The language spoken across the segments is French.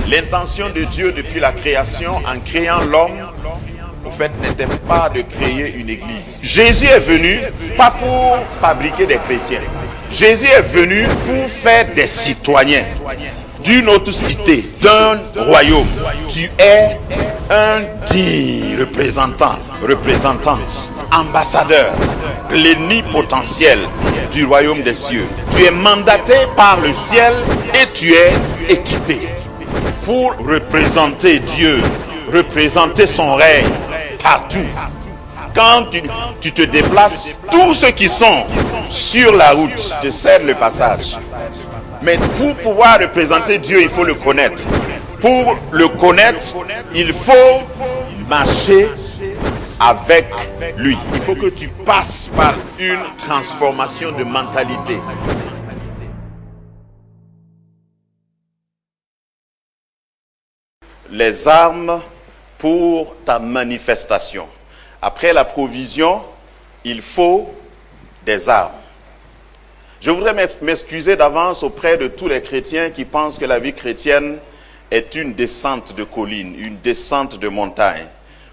L'intention de Dieu depuis la création, en créant l'homme, au fait, n'était pas de créer une église. Jésus est venu pas pour fabriquer des chrétiens. Jésus est venu pour faire des citoyens d'une autre cité, d'un royaume. Tu es un digne représentante, ambassadeur, plénipotentiel du royaume des cieux. Tu es mandaté par le ciel et tu es équipé pour représenter Dieu, représenter son règne partout. Quand tu te déplaces, tous ceux qui sont sur la route te cèdent le passage. Mais pour pouvoir représenter Dieu, il faut le connaître. Pour le connaître, il faut marcher avec lui. Il faut que tu passes par une transformation de mentalité. Les armes pour ta manifestation. Après la provision, il faut des armes. Je voudrais m'excuser d'avance auprès de tous les chrétiens qui pensent que la vie chrétienne est une descente de colline, une descente de montagne,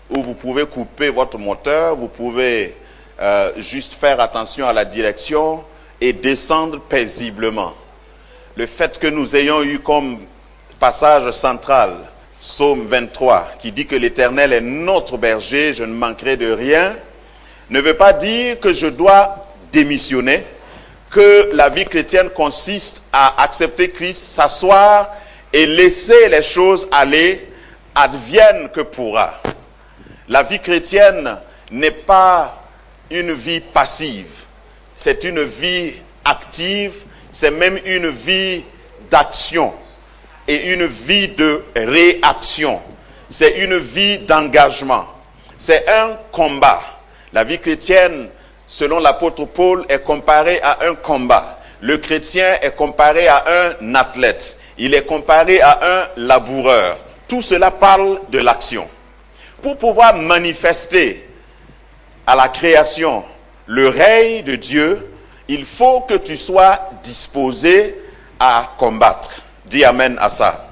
où vous pouvez couper votre moteur, vous pouvez juste faire attention à la direction et descendre paisiblement. Le fait que nous ayons eu comme passage central Psaume 23, qui dit que l'Éternel est notre berger, je ne manquerai de rien, ne veut pas dire que je dois démissionner, que la vie chrétienne consiste à accepter Christ, s'asseoir et laisser les choses aller, advienne que pourra. La vie chrétienne n'est pas une vie passive, c'est une vie active, c'est même une vie d'action. Et une vie de réaction. C'est une vie d'engagement. C'est un combat. La vie chrétienne, selon l'apôtre Paul, est comparée à un combat. Le chrétien est comparé à un athlète. Il est comparé à un laboureur. Tout cela parle de l'action. Pour pouvoir manifester à la création le règne de Dieu, il faut que tu sois disposé à combattre. Dis amen à ça.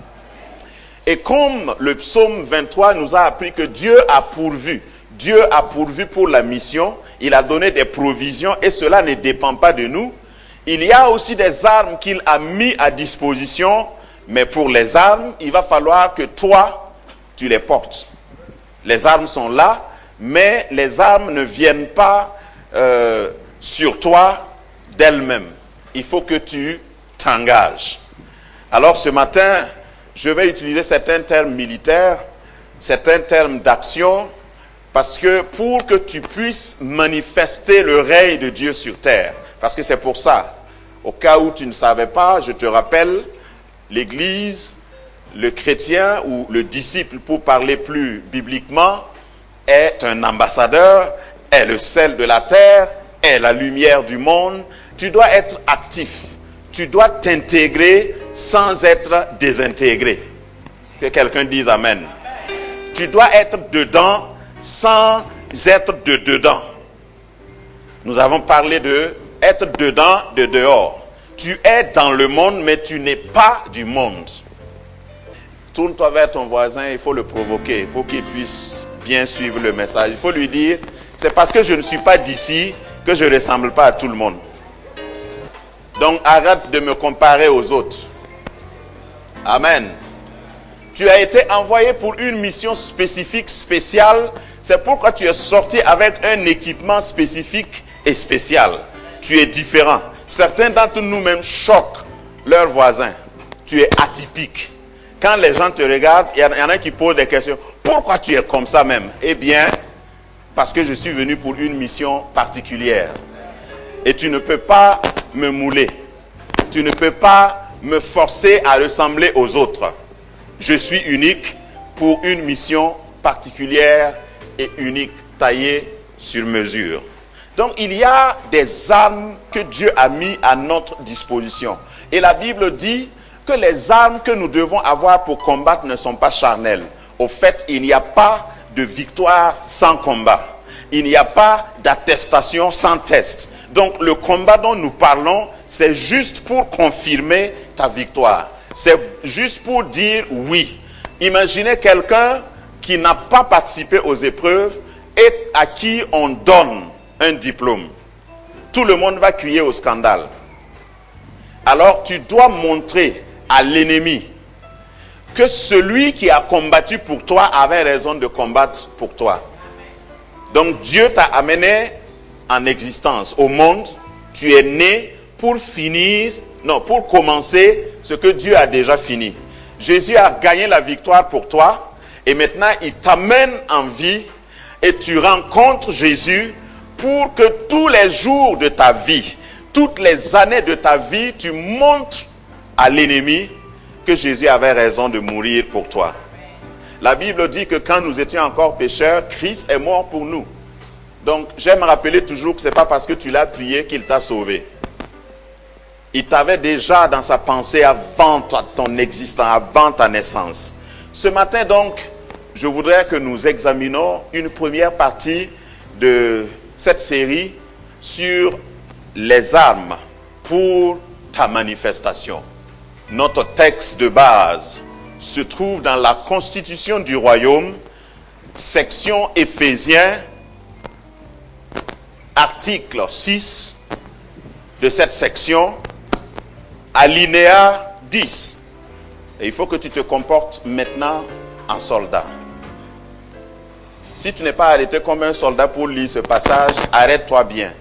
Et comme le psaume 23 nous a appris que Dieu a pourvu pour la mission, il a donné des provisions et cela ne dépend pas de nous. Il y a aussi des armes qu'il a mis à disposition, mais pour les armes, il va falloir que toi, tu les portes. Les armes sont là, mais les armes ne viennent pas sur toi d'elles-mêmes. Il faut que tu t'engages. Alors ce matin, je vais utiliser certains termes militaires, certains termes d'action, parce que pour que tu puisses manifester le règne de Dieu sur terre, parce que c'est pour ça, au cas où tu ne savais pas, je te rappelle, l'Église, le chrétien ou le disciple, pour parler plus bibliquement, est un ambassadeur, est le sel de la terre, est la lumière du monde. Tu dois être actif. Tu dois t'intégrer sans être désintégré. Que quelqu'un dise amen. Tu dois être dedans sans être de dedans. Nous avons parlé de être dedans, de dehors. Tu es dans le monde, mais tu n'es pas du monde. Tourne-toi vers ton voisin, il faut le provoquer pour qu'il puisse bien suivre le message. Il faut lui dire, c'est parce que je ne suis pas d'ici que je ne ressemble pas à tout le monde. Donc arrête de me comparer aux autres. Amen. Tu as été envoyé pour une mission spécifique, spéciale. C'est pourquoi tu es sorti avec un équipement spécifique et spécial. Tu es différent. Certains d'entre nous-mêmes choquent leurs voisins. Tu es atypique. Quand les gens te regardent, il y en a qui posent des questions. Pourquoi tu es comme ça même? Eh bien, parce que je suis venu pour une mission particulière. Et tu ne peux pas me mouler. Tu ne peux pas me forcer à ressembler aux autres. Je suis unique pour une mission particulière et unique, taillée sur mesure. Donc il y a des armes que Dieu a mis à notre disposition. Et la Bible dit que les armes que nous devons avoir pour combattre ne sont pas charnelles. Au fait, il n'y a pas de victoire sans combat. Il n'y a pas d'attestation sans test. Donc le combat dont nous parlons, c'est juste pour confirmer ta victoire. C'est juste pour dire oui. Imaginez quelqu'un qui n'a pas participé aux épreuves et à qui on donne un diplôme. Tout le monde va crier au scandale. Alors tu dois montrer à l'ennemi que celui qui a combattu pour toi avait raison de combattre pour toi. Donc Dieu t'a amené en existence au monde. Tu es né pour pour commencer ce que Dieu a déjà fini. Jésus a gagné la victoire pour toi et maintenant il t'amène en vie et tu rencontres Jésus pour que tous les jours de ta vie, toutes les années de ta vie, tu montres à l'ennemi que Jésus avait raison de mourir pour toi. La Bible dit que quand nous étions encore pécheurs, Christ est mort pour nous. Donc j'aime rappeler toujours que ce n'est pas parce que tu l'as prié qu'il t'a sauvé. Il t'avait déjà dans sa pensée avant ton existence, avant ta naissance. Ce matin donc, je voudrais que nous examinions une première partie de cette série sur les armes pour ta manifestation. Notre texte de base se trouve dans la Constitution du Royaume, section Éphésiens, article 6 de cette section, alinéa 10. Et il faut que tu te comportes maintenant en soldat. Si tu n'es pas arrêté comme un soldat pour lire ce passage, arrête-toi bien.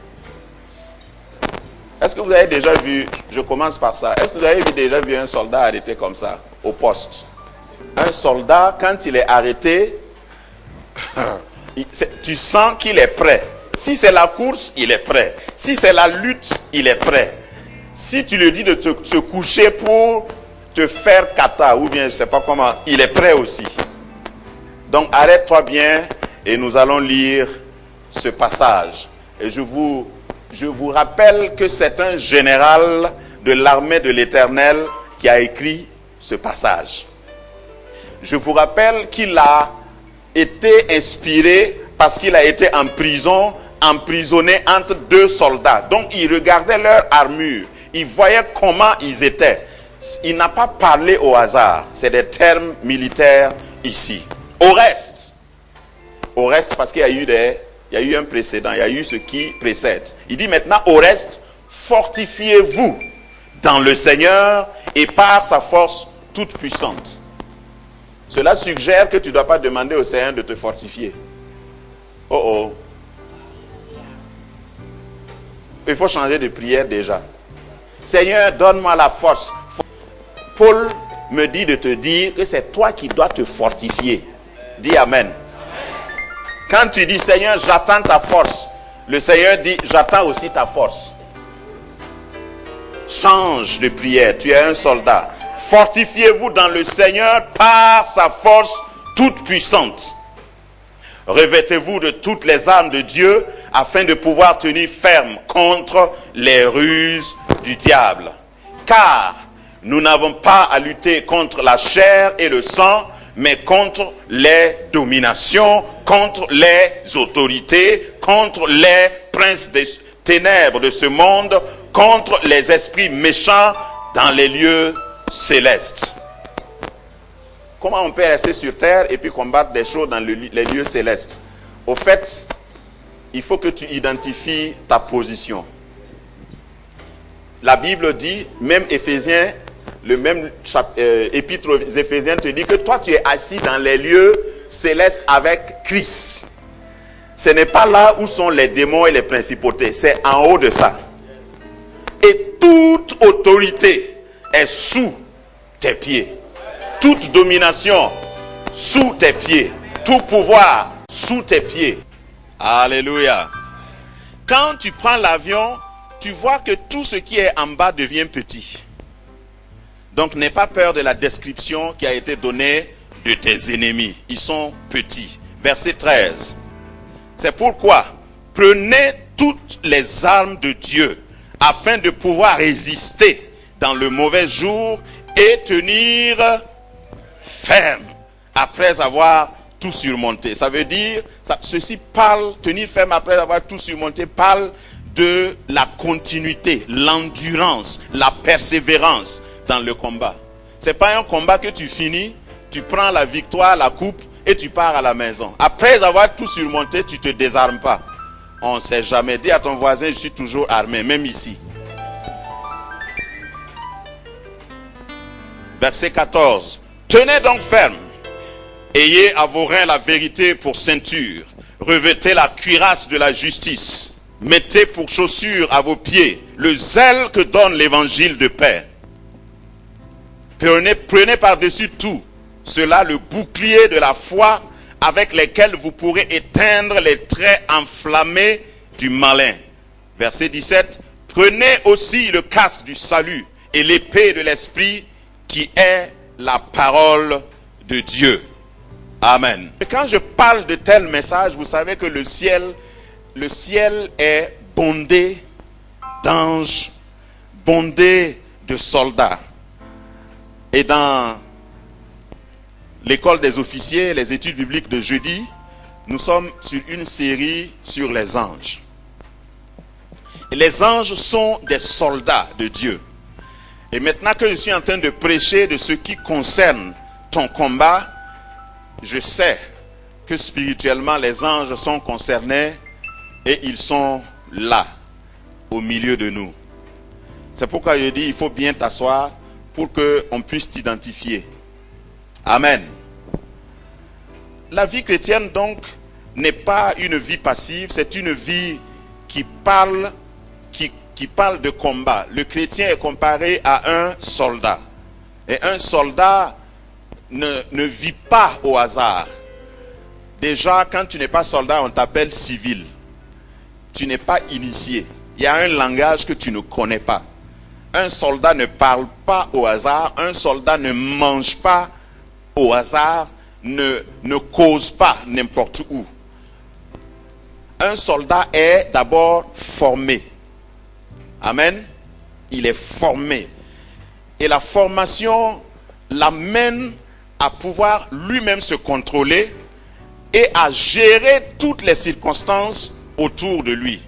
Est-ce que vous avez déjà vu, je commence par ça, est-ce que vous avez déjà vu un soldat arrêté comme ça, au poste? Un soldat, quand il est arrêté, tu sens qu'il est prêt. Si c'est la course, il est prêt. Si c'est la lutte, il est prêt. Si tu lui dis de se coucher pour te faire kata, ou bien je ne sais pas comment, il est prêt aussi. Donc arrête-toi bien et nous allons lire ce passage. Et je vous rappelle que c'est un général de l'armée de l'Éternel qui a écrit ce passage. Je vous rappelle qu'il a été inspiré parce qu'il a été en prison, emprisonné entre deux soldats. Donc il regardait leur armure, il voyait comment ils étaient. Il n'a pas parlé au hasard, c'est des termes militaires ici. Au reste parce qu'il y a eu un précédent, il y a eu ce qui précède. Il dit maintenant, au reste, fortifiez-vous dans le Seigneur et par sa force toute puissante. Cela suggère que tu ne dois pas demander au Seigneur de te fortifier. Oh. Il faut changer de prière déjà. Seigneur, donne-moi la force. Paul me dit de te dire que c'est toi qui dois te fortifier. Dis Amen. Quand tu dis Seigneur, j'attends ta force, le Seigneur dit j'attends aussi ta force. Change de prière, tu es un soldat. Fortifiez-vous dans le Seigneur par sa force toute puissante. Revêtez-vous de toutes les armes de Dieu afin de pouvoir tenir ferme contre les ruses du diable. Car nous n'avons pas à lutter contre la chair et le sang, mais contre les dominations, contre les autorités, contre les princes des ténèbres de ce monde, contre les esprits méchants dans les lieux célestes. Comment on peut rester sur terre et puis combattre des choses dans les lieux célestes? Au fait, il faut que tu identifies ta position. La Bible dit, même Éphésiens, le même épître aux Éphésiens te dit que toi tu es assis dans les lieux célestes avec Christ. Ce n'est pas là où sont les démons et les principautés, c'est en haut de ça. Et toute autorité est sous tes pieds. Toute domination sous tes pieds. Tout pouvoir sous tes pieds. Alléluia. Quand tu prends l'avion, tu vois que tout ce qui est en bas devient petit. Donc n'aie pas peur de la description qui a été donnée de tes ennemis. Ils sont petits. Verset 13. C'est pourquoi prenez toutes les armes de Dieu afin de pouvoir résister dans le mauvais jour et tenir ferme après avoir tout surmonté. Ça veut dire, ceci parle, tenir ferme après avoir tout surmonté, parle de la continuité, l'endurance, la persévérance dans le combat. C'est pas un combat que tu finis, tu prends la victoire, la coupe et tu pars à la maison. Après avoir tout surmonté, tu te désarmes pas. On ne sait jamais. Dis à ton voisin, je suis toujours armé, même ici. Verset 14. Tenez donc ferme. Ayez à vos reins la vérité pour ceinture. Revêtez la cuirasse de la justice. Mettez pour chaussure à vos pieds le zèle que donne l'évangile de paix. Prenez par-dessus tout cela le bouclier de la foi avec lequel vous pourrez éteindre les traits enflammés du malin. Verset 17. Prenez aussi le casque du salut et l'épée de l'esprit qui est la parole de Dieu. Amen. Et quand je parle de tel message, vous savez que le ciel est bondé d'anges, bondé de soldats. Et dans l'école des officiers, les études bibliques de jeudi, nous sommes sur une série sur les anges. Et les anges sont des soldats de Dieu. Et maintenant que je suis en train de prêcher de ce qui concerne ton combat, je sais que spirituellement les anges sont concernés et ils sont là, au milieu de nous. C'est pourquoi je dis, il faut bien t'asseoir pour qu'on puisse t'identifier. Amen. La vie chrétienne donc n'est pas une vie passive, c'est une vie qui parle de combat. Le chrétien est comparé à un soldat. Et un soldat ne vit pas au hasard. Déjà, quand tu n'es pas soldat, on t'appelle civil. Tu n'es pas initié. Il y a un langage que tu ne connais pas. Un soldat ne parle pas au hasard. Un soldat ne mange pas au hasard. Ne cause pas n'importe où. Un soldat est d'abord formé. Amen. Il est formé. Et la formation l'amène à pouvoir lui-même se contrôler et à gérer toutes les circonstances autour de lui.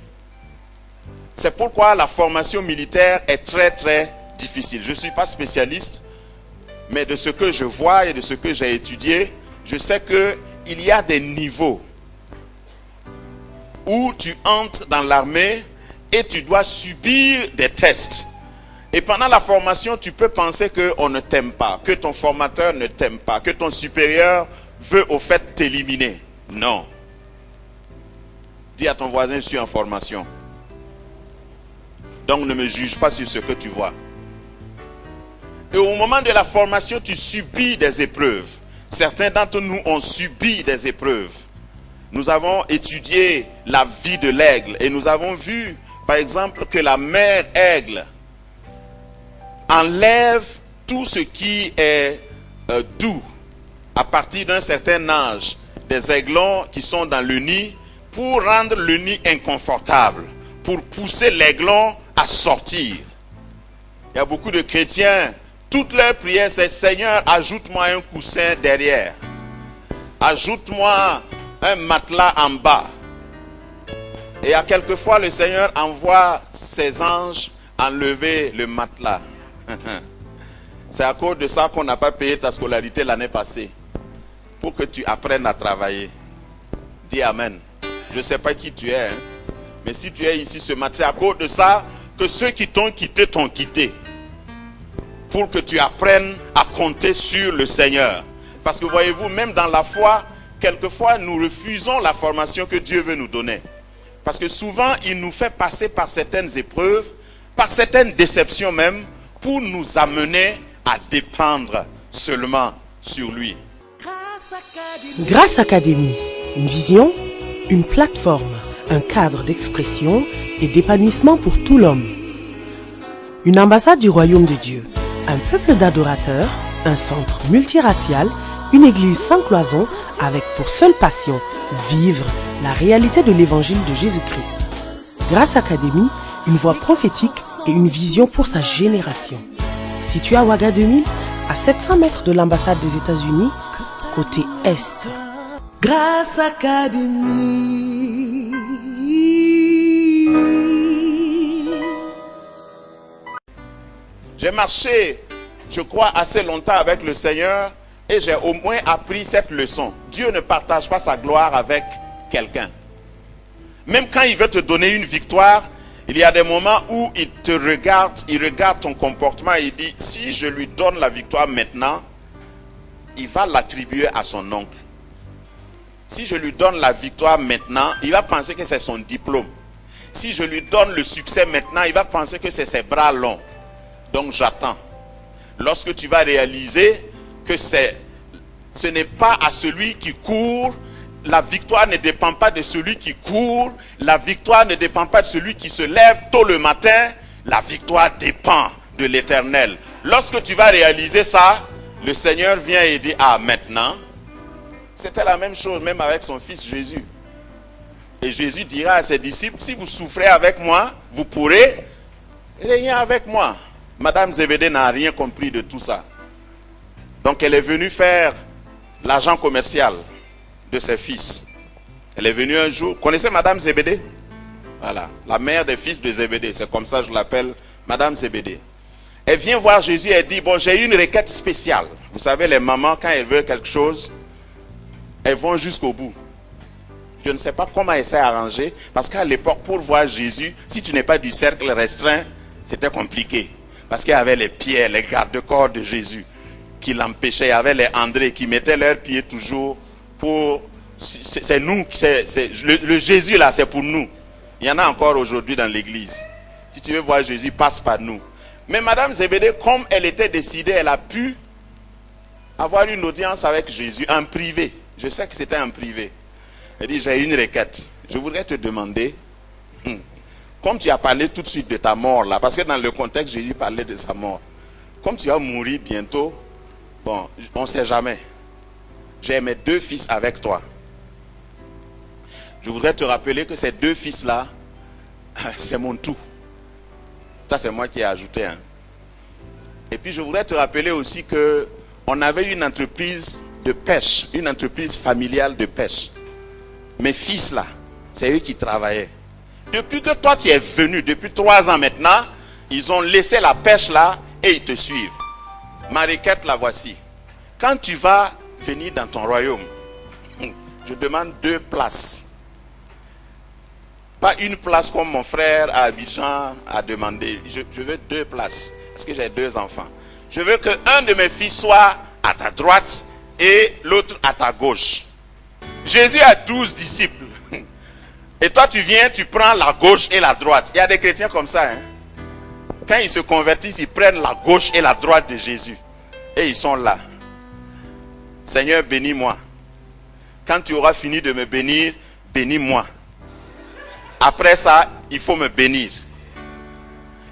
C'est pourquoi la formation militaire est très très difficile. Je ne suis pas spécialiste, mais de ce que je vois et de ce que j'ai étudié, je sais qu'il y a des niveaux où tu entres dans l'armée et tu dois subir des tests. Et pendant la formation, tu peux penser qu'on ne t'aime pas, que ton formateur ne t'aime pas, que ton supérieur veut au fait t'éliminer. Non. Dis à ton voisin, je suis en formation. Donc ne me juge pas sur ce que tu vois. Et au moment de la formation, tu subis des épreuves. Certains d'entre nous ont subi des épreuves. Nous avons étudié la vie de l'aigle et nous avons vu, par exemple, que la mère aigle enlève tout ce qui est doux à partir d'un certain âge des aiglons qui sont dans le nid pour rendre le nid inconfortable, pour pousser l'aiglon à sortir. Il y a beaucoup de chrétiens, toutes leurs prières c'est Seigneur, ajoute-moi un coussin derrière, ajoute-moi un matelas en bas. Et à quelquefois le Seigneur envoie ses anges enlever le matelas. C'est à cause de ça qu'on n'a pas payé ta scolarité l'année passée, pour que tu apprennes à travailler. Dis Amen. Je ne sais pas qui tu es, hein, mais si tu es ici ce matin, c'est à cause de ça que ceux qui t'ont quitté t'ont quitté, pour que tu apprennes à compter sur le Seigneur. Parce que voyez-vous, même dans la foi, quelquefois nous refusons la formation que Dieu veut nous donner. Parce que souvent il nous fait passer par certaines épreuves, par certaines déceptions même, pour nous amener à dépendre seulement sur lui. Grâce Académie, une vision, une plateforme, un cadre d'expression et d'épanouissement pour tout l'homme. Une ambassade du royaume de Dieu, un peuple d'adorateurs, un centre multiracial, une église sans cloison avec pour seule passion vivre la réalité de l'évangile de Jésus-Christ. Grâce Académie, une voix prophétique et une vision pour sa génération. Situé à Ouaga 2000, à 700 mètres de l'ambassade des États-Unis, côté Est. Grâce Académie. J'ai marché, je crois, assez longtemps avec le Seigneur et j'ai au moins appris cette leçon. Dieu ne partage pas sa gloire avec quelqu'un. Même quand il veut te donner une victoire, il y a des moments où il te regarde, il regarde ton comportement et il dit, si je lui donne la victoire maintenant, il va l'attribuer à son oncle. Si je lui donne la victoire maintenant, il va penser que c'est son diplôme. Si je lui donne le succès maintenant, il va penser que c'est ses bras longs. Donc j'attends. Lorsque tu vas réaliser que ce n'est pas à celui qui court, la victoire ne dépend pas de celui qui court, la victoire ne dépend pas de celui qui se lève tôt le matin, la victoire dépend de l'Éternel. Lorsque tu vas réaliser ça, le Seigneur vient et dit, ah maintenant, c'était la même chose même avec son fils Jésus. Et Jésus dira à ses disciples, si vous souffrez avec moi, vous pourrez régner avec moi. Madame Zébédée n'a rien compris de tout ça. Donc elle est venue faire l'agent commercial de ses fils. Elle est venue un jour. Connaissez Madame Zébédée? Voilà, la mère des fils de Zébédée. C'est comme ça que je l'appelle, Madame Zébédée. Elle vient voir Jésus et elle dit, bon, j'ai une requête spéciale. Vous savez, les mamans, quand elles veulent quelque chose, elles vont jusqu'au bout. Je ne sais pas comment elle s'est arrangée, parce qu'à l'époque, pour voir Jésus, si tu n'es pas du cercle restreint, c'était compliqué. Parce qu'il y avait les pieds, les garde-corps de Jésus qui l'empêchaient. Il y avait les André qui mettaient leurs pieds toujours pour... C'est nous, le Jésus là, c'est pour nous. Il y en a encore aujourd'hui dans l'église. Si tu veux voir Jésus, passe par nous. Mais Madame Zébédée, comme elle était décidée, elle a pu avoir une audience avec Jésus en privé. Je sais que c'était en privé. Elle dit, j'ai une requête. Je voudrais te demander... Comme tu as parlé tout de suite de ta mort là, parce que dans le contexte, Jésus parlait de sa mort. Comme tu vas mourir bientôt, bon, on ne sait jamais. J'ai mes 2 fils avec toi. Je voudrais te rappeler que ces 2 fils-là, c'est mon tout. Ça, c'est moi qui ai ajouté. Hein. Et puis, je voudrais te rappeler aussi que on avait une entreprise de pêche, une entreprise familiale de pêche. Mes fils là, c'est eux qui travaillaient. Depuis que toi tu es venu, depuis 3 ans maintenant, ils ont laissé la pêche là et ils te suivent. Ma requête la voici. Quand tu vas venir dans ton royaume, je demande 2 places. Pas une place comme mon frère à Abidjan a demandé. Je veux 2 places parce que j'ai 2 enfants. Je veux qu'un de mes fils soit à ta droite et l'autre à ta gauche. Jésus a 12 disciples. Et toi tu viens, tu prends la gauche et la droite. Il y a des chrétiens comme ça. Hein? Quand ils se convertissent, ils prennent la gauche et la droite de Jésus. Et ils sont là. Seigneur, bénis-moi. Quand tu auras fini de me bénir, bénis-moi. Après ça, il faut me bénir.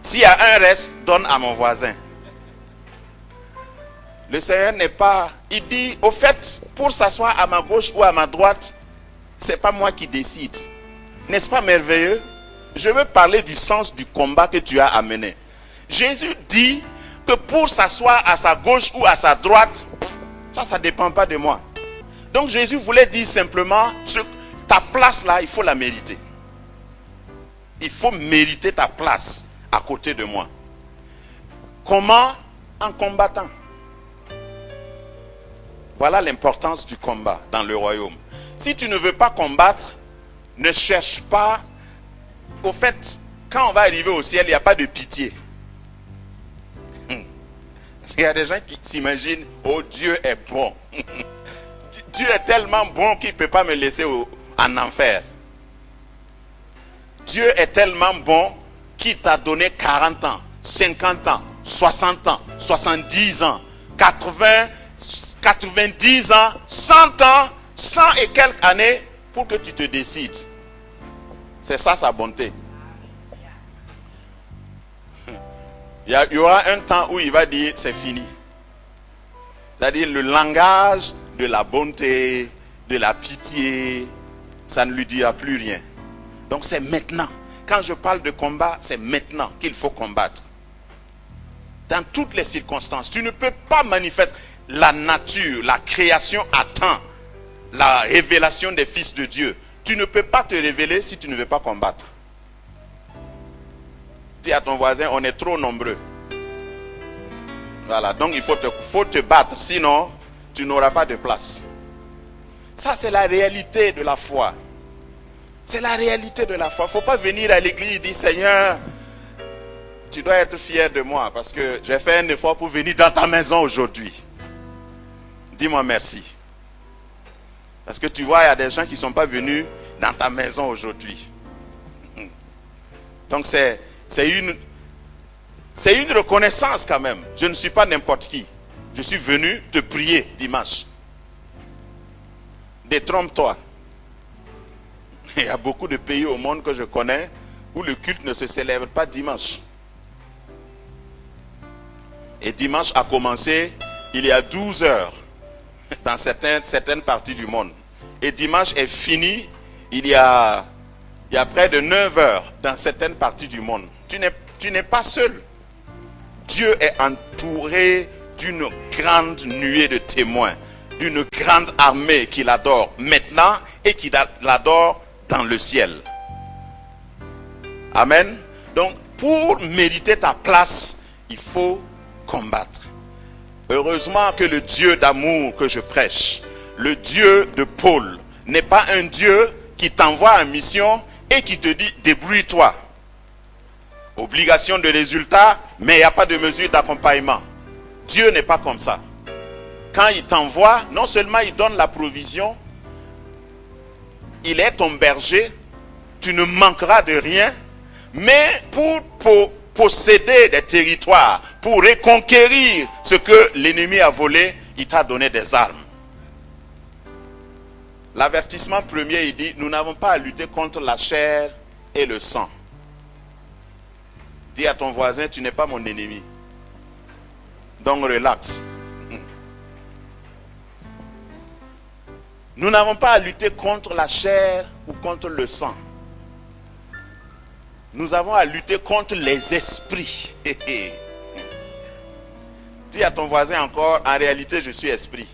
S'il y a un reste, donne à mon voisin. Le Seigneur n'est pas... Il dit, au fait, pour s'asseoir à ma gauche ou à ma droite, c'est pas moi qui décide. N'est-ce pas merveilleux? Je veux parler du sens du combat que tu as amené. Jésus dit que pour s'asseoir à sa gauche ou à sa droite, ça ne dépend pas de moi. Donc Jésus voulait dire simplement, ta place là, il faut la mériter. Il faut mériter ta place à côté de moi. Comment? En combattant. Voilà l'importance du combat dans le royaume. Si tu ne veux pas combattre, ne cherche pas. Au fait, quand on va arriver au ciel, il n'y a pas de pitié. Il y a des gens qui s'imaginent, oh Dieu est bon. Dieu est tellement bon qu'il ne peut pas me laisser en enfer. Dieu est tellement bon qu'il t'a donné 40 ans, 50 ans, 60 ans, 70 ans, 80, 90 ans, 100 ans, 100 et quelques années pour que tu te décides. C'est ça sa bonté. Il y aura un temps où il va dire c'est fini. C'est-à-dire le langage de la bonté, de la pitié, ça ne lui dira plus rien. Donc c'est maintenant. quand je parle de combat, c'est maintenant qu'il faut combattre. Dans toutes les circonstances, tu ne peux pas manifester. La nature, la création attend la révélation des fils de Dieu. Tu ne peux pas te révéler si tu ne veux pas combattre. Dis à ton voisin, on est trop nombreux. Voilà, donc il faut te battre, sinon tu n'auras pas de place. Ça, c'est la réalité de la foi. C'est la réalité de la foi. Il ne faut pas venir à l'église et dire, Seigneur, tu dois être fier de moi parce que j'ai fait un effort pour venir dans ta maison aujourd'hui. Dis-moi merci. Parce que tu vois, il y a des gens qui ne sont pas venus dans ta maison aujourd'hui. Donc c'est une reconnaissance quand même. Je ne suis pas n'importe qui. Je suis venu te prier dimanche. Détrompe-toi. Il y a beaucoup de pays au monde que je connais où le culte ne se célèbre pas dimanche. Et dimanche a commencé il y a 12 heures dans certaines parties du monde. Et dimanche est fini il y a près de 9 heures dans certaines parties du monde. Tu n'es pas seul. Dieu est entouré d'une grande nuée de témoins, d'une grande armée qui l'adore maintenant et qui l'adore dans le ciel. Amen. Donc, pour mériter ta place, il faut combattre. Heureusement que le Dieu d'amour que je prêche, le Dieu de Paul, n'est pas un Dieu qui t'envoie en mission et qui te dit débrouille-toi. Obligation de résultat, mais il n'y a pas de mesure d'accompagnement. Dieu n'est pas comme ça. Quand il t'envoie, non seulement il donne la provision, il est ton berger, tu ne manqueras de rien, mais pour posséder des territoires, pour reconquérir ce que l'ennemi a volé, il t'a donné des armes. L'avertissement premier, il dit, nous n'avons pas à lutter contre la chair et le sang. Dis à ton voisin, tu n'es pas mon ennemi. Donc relax. Nous n'avons pas à lutter contre la chair ou contre le sang. Nous avons à lutter contre les esprits. Dis à ton voisin encore, en réalité, je suis esprit.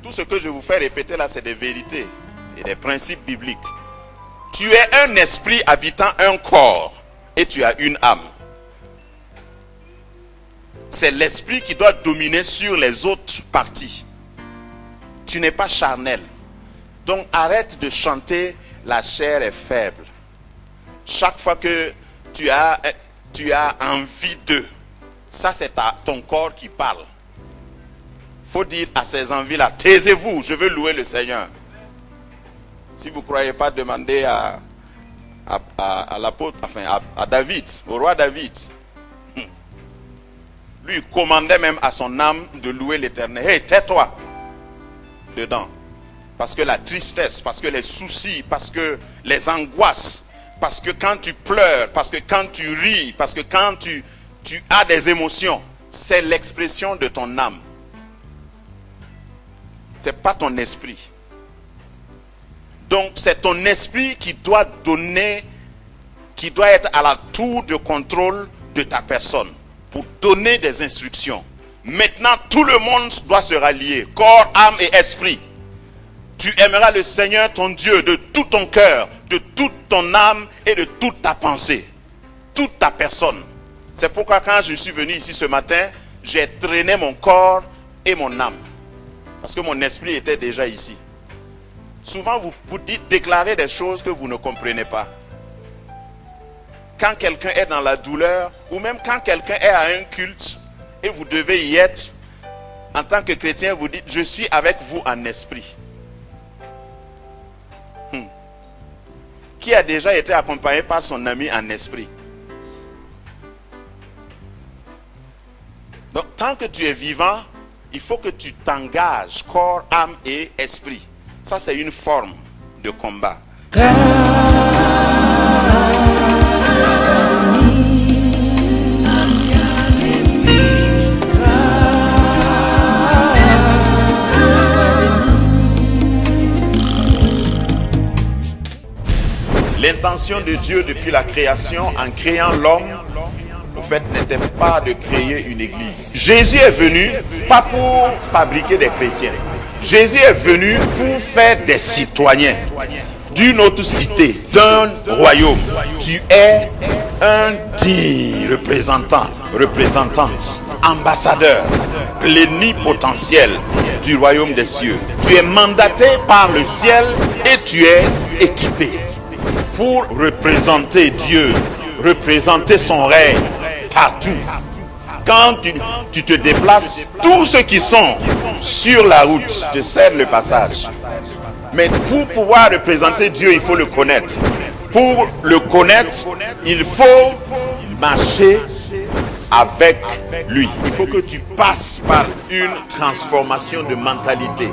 Tout ce que je vous fais répéter là, c'est des vérités et des principes bibliques. Tu es un esprit habitant un corps et tu as une âme. C'est l'esprit qui doit dominer sur les autres parties. Tu n'es pas charnel. Donc arrête de chanter la chair est faible. Chaque fois que tu as envie de, ça c'est ton corps qui parle. Faut dire à ces envies-là, taisez-vous, je veux louer le Seigneur. Si vous ne croyez pas, demandez à l'apôtre, enfin à David, au roi David. Lui, il commandait même à son âme de louer l'Éternel. Hey, tais-toi dedans. Parce que la tristesse, parce que les soucis, parce que les angoisses, parce que quand tu pleures, parce que quand tu ris, parce que quand tu as des émotions, c'est l'expression de ton âme. Ce n'est pas ton esprit. Donc c'est ton esprit qui doit donner, qui doit être à la tour de contrôle de ta personne pour donner des instructions. Maintenant tout le monde doit se rallier, corps, âme et esprit. Tu aimeras le Seigneur ton Dieu de tout ton cœur, de toute ton âme et de toute ta pensée, toute ta personne. C'est pourquoi quand je suis venu ici ce matin, j'ai traîné mon corps et mon âme. Parce que mon esprit était déjà ici. Souvent vous dites déclarer des choses que vous ne comprenez pas. Quand quelqu'un est dans la douleur, ou même quand quelqu'un est à un culte et vous devez y être, en tant que chrétien, vous dites je suis avec vous en esprit. Qui a déjà été accompagné par son ami en esprit? Donc tant que tu es vivant, il faut que tu t'engages, corps, âme et esprit. Ça, c'est une forme de combat. L'intention de Dieu depuis la création, en créant l'homme, au fait, n'était pas de créer une église. Jésus est venu pas pour fabriquer des chrétiens. Jésus est venu pour faire des citoyens d'une autre cité, d'un royaume. Tu es un digne représentante, ambassadeur, plénipotentiel du royaume des cieux. Tu es mandaté par le ciel et tu es équipé pour représenter Dieu, représenter son règne partout. Quand tu te déplaces, tous ceux qui sont sur la route te cèdent le passage. Mais pour pouvoir représenter Dieu, il faut le connaître. Pour le connaître, il faut marcher avec lui. Il faut que tu passes par une transformation de mentalité.